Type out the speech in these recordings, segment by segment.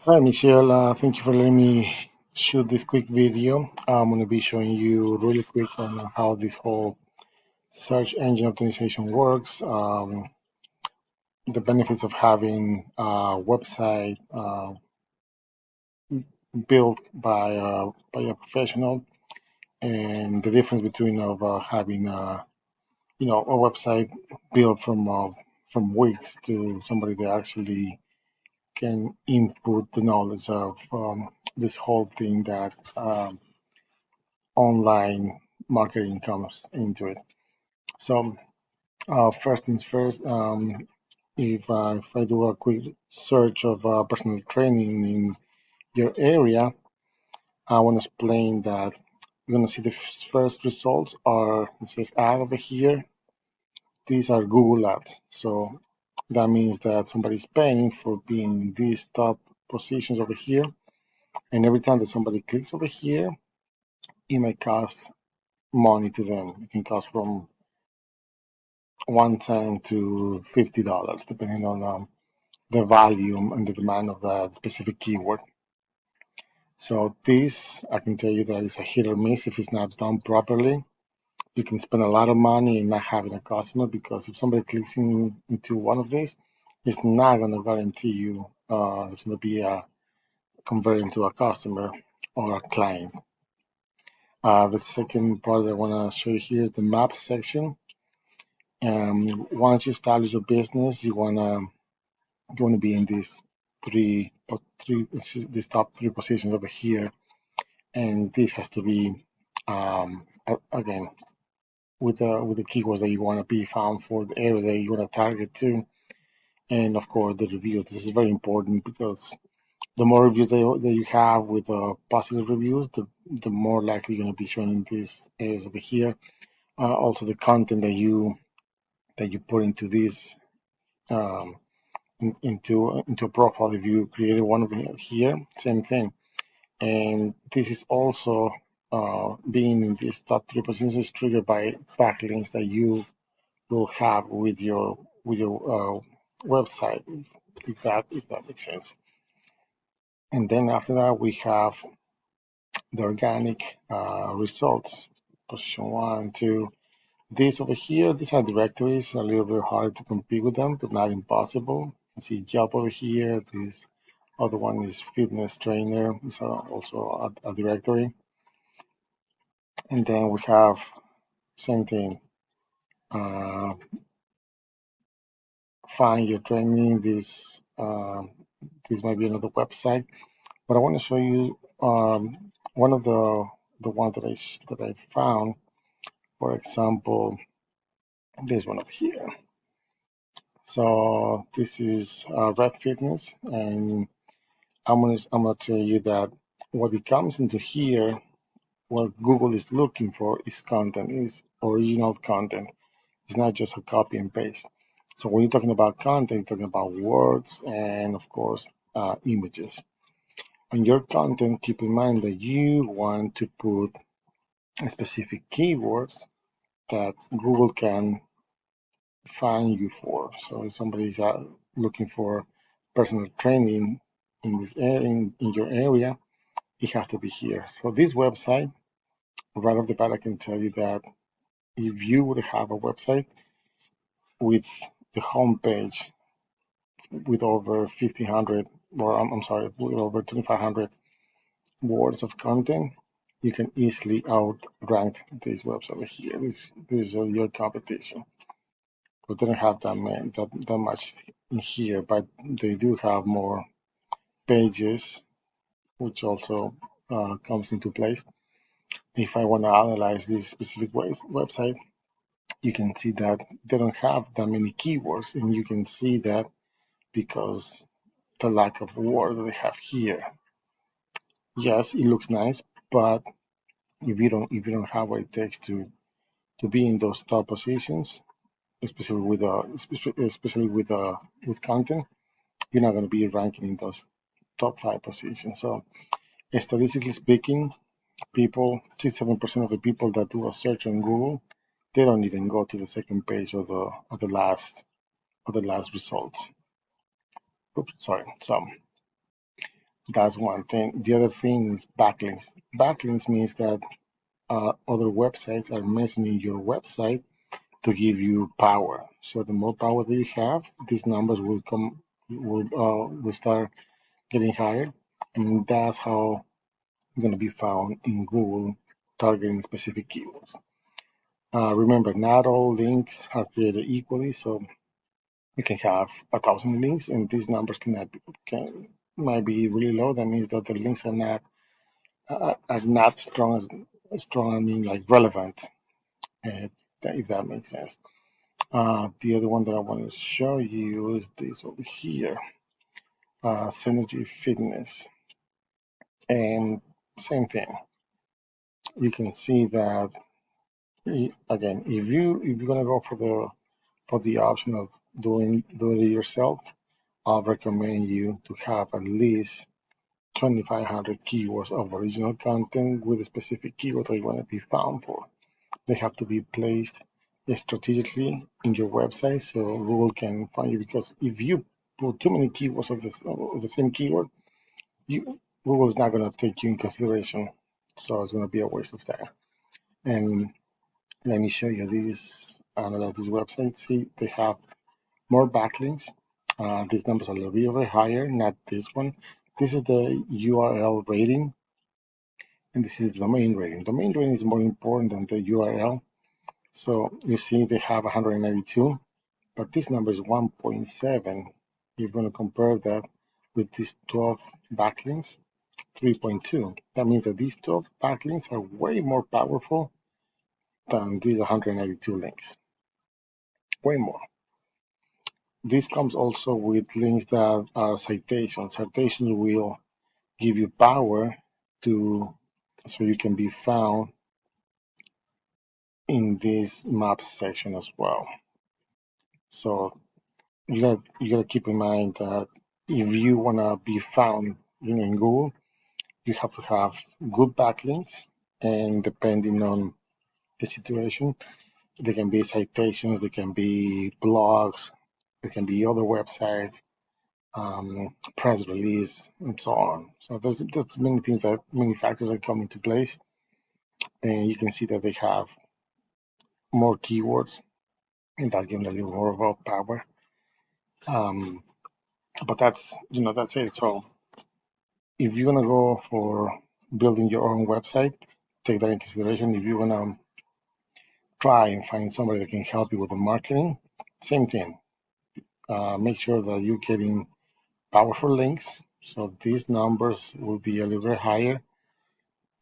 Hi, Michelle. Thank you for letting me shoot this quick video. I'm going to be showing you really quick on how this whole search engine optimization works, the benefits of having a website built by a professional, and the difference between of having a website built from Wix to somebody that actually can input the knowledge of this whole thing that online marketing comes into it. So first things first, if I do a quick search of personal training in your area, I want to explain that you're going to see the first results are, it says ad over here. These are Google ads. So that means that somebody's paying for being in these top positions over here. And every time that somebody clicks over here, it may cost money to them. It can cost from $1 to $50, depending on the volume and the demand of that specific keyword. So this, I can tell you that it's a hit or miss if it's not done properly. You can spend a lot of money and not having a customer because if somebody clicks into one of these, it's not going to guarantee you it's going to be converting to a customer or a client. The second part that I want to show you here is the map section. Once you establish your business, you want to be in these these top three positions over here, and this has to be again with the keywords that you want to be found for, the areas that you want to target to, and of course the reviews. This is very important because the more reviews that you have with positive reviews, the more likely you're going to be showing in these areas over here. Also, the content that you put into this um, into a profile. If you created one over here, same thing. And this is also being in these top three positions is triggered by backlinks that you will have with your website, if that makes sense. And then after that, we have the organic results, position one, two. These over here, these are directories, a little bit hard to compete with them, but not impossible. You can see Yelp over here. This other one is fitness trainer. It's also a directory. And then we have same thing. Uh, Find your training. This might be another website, but I want to show you one of the ones that I found. For example, this one over here. So this is Red Fitness, and I'm gonna tell you that what it comes into here, what Google is looking for is content, is original content. It's not just a copy and paste. So when you're talking about content, you're talking about words and of course images. On your content, keep in mind that you want to put specific keywords that Google can find you for. So if somebody's looking for personal training in this area, in your area, it has to be here. So this website, right off the bat, I can tell you that if you would have a website with the homepage with over 1,500, or I'm sorry, with over 2,500 words of content, you can easily outrank this website over here. This is your competition. Because they don't have that much in here, but they do have more pages, which also comes into place. If I want to analyze this specific website, you can see that they don't have that many keywords, and you can see that because the lack of words that they have here. Yes, it looks nice, but if you don't have what it takes to be in those top positions, especially with content, you're not going to be ranking in those top five positions. So statistically speaking, 67% of the people that do a search on Google, they don't even go to the second page of the last results. Oops, sorry. So That's one thing. The other thing is backlinks. Backlinks means that other websites are mentioning your website to give you power. So the more power that you have, these numbers will start getting higher, and that's how you're going to be found in Google targeting specific keywords. Remember, not all links are created equally, so you can have 1,000 links, and these numbers might be really low. That means that the links are not strong. I mean, like relevant, if that makes sense. The other one that I want to show you is this over here, Synergy Fitness, and same thing. You can see that again, if you're gonna go for the option of doing it yourself, I'll recommend you to have at least 2,500 keywords of original content with a specific keyword that you want to be found for. They have to be placed strategically in your website so Google can find you. Because if you put too many keywords of the same keyword, Google is not going to take you in consideration. So it's going to be a waste of time. And let me show you this. Analyze this website. See, they have more backlinks. These numbers are a little bit higher, not this one. This is the URL rating, and this is the domain rating. Domain rating is more important than the URL. So you see they have 192, but this number is 1.7. You're going to compare that with these 12 backlinks, 3.2. That means that these 12 backlinks are way more powerful than these 192 links. Way more. This comes also with links that are citations. Citations will give you power so you can be found in this map section as well. So you gotta keep in mind that if you wanna be found in Google, you have to have good backlinks, and depending on the situation, there can be citations, there can be blogs, there can be other websites, press release, and so on. So there's many factors that come into place, and you can see that they have more keywords, and that's giving a little more about power. But that's it. So if you're gonna go for building your own website, take that in consideration. If you wanna try and find somebody that can help you with the marketing, same thing. Make sure that you're getting powerful links, so these numbers will be a little bit higher,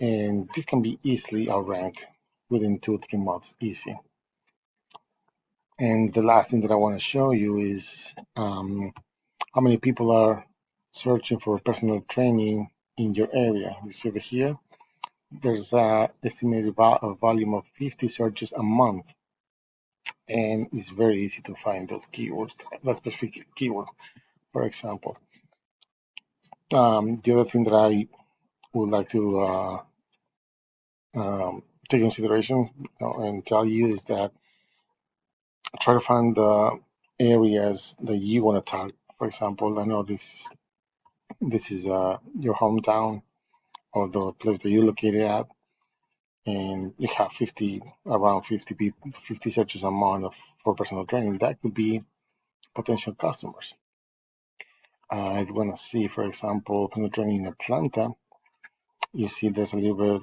and this can be easily outranked within 2 or 3 months, easy. And the last thing that I want to show you is how many people are searching for personal training in your area. You see over here, there's an estimated volume of 50 searches a month, and it's very easy to find those keywords, that specific keyword, for example. The other thing that I would like to take into consideration and tell you is that try to find the areas that you want to target. For example, I know this is your hometown or the place that you're located at, and you have around 50 people, 50 searches a month for personal training. That could be potential customers. If you want to see, for example, personal training in Atlanta, you see there's a little bit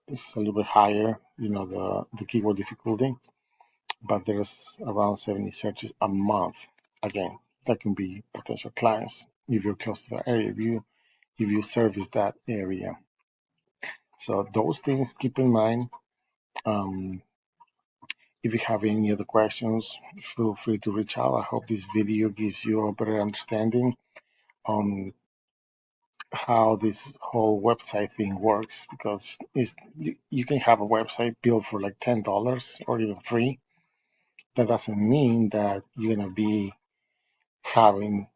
it's a little bit higher, the keyword difficulty, but there's around 70 searches a month. Again, that can be potential clients if you're close to the area, if you service that area. So those things keep in mind. Um, if you have any other questions, feel free to reach out. I hope this video gives you a better understanding on how this whole website thing works, because you can have a website built for like $10 or even free. That doesn't mean that you're gonna be having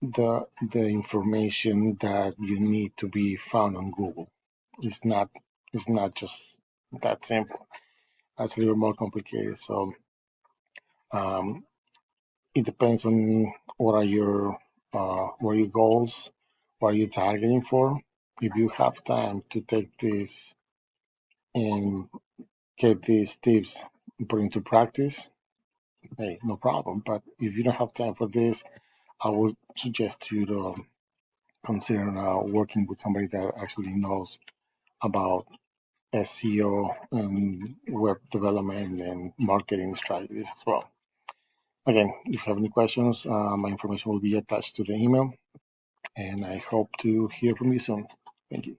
the information that you need to be found on Google. It's not just that simple. That's a little more complicated. So um, it depends on what what are your goals, what are you targeting for. If you have time to take this and get these tips and put into practice, hey, no problem. But if you don't have time for this, I would suggest you to consider working with somebody that actually knows about SEO and web development and marketing strategies as well. Again, if you have any questions, my information will be attached to the email, and I hope to hear from you soon. Thank you.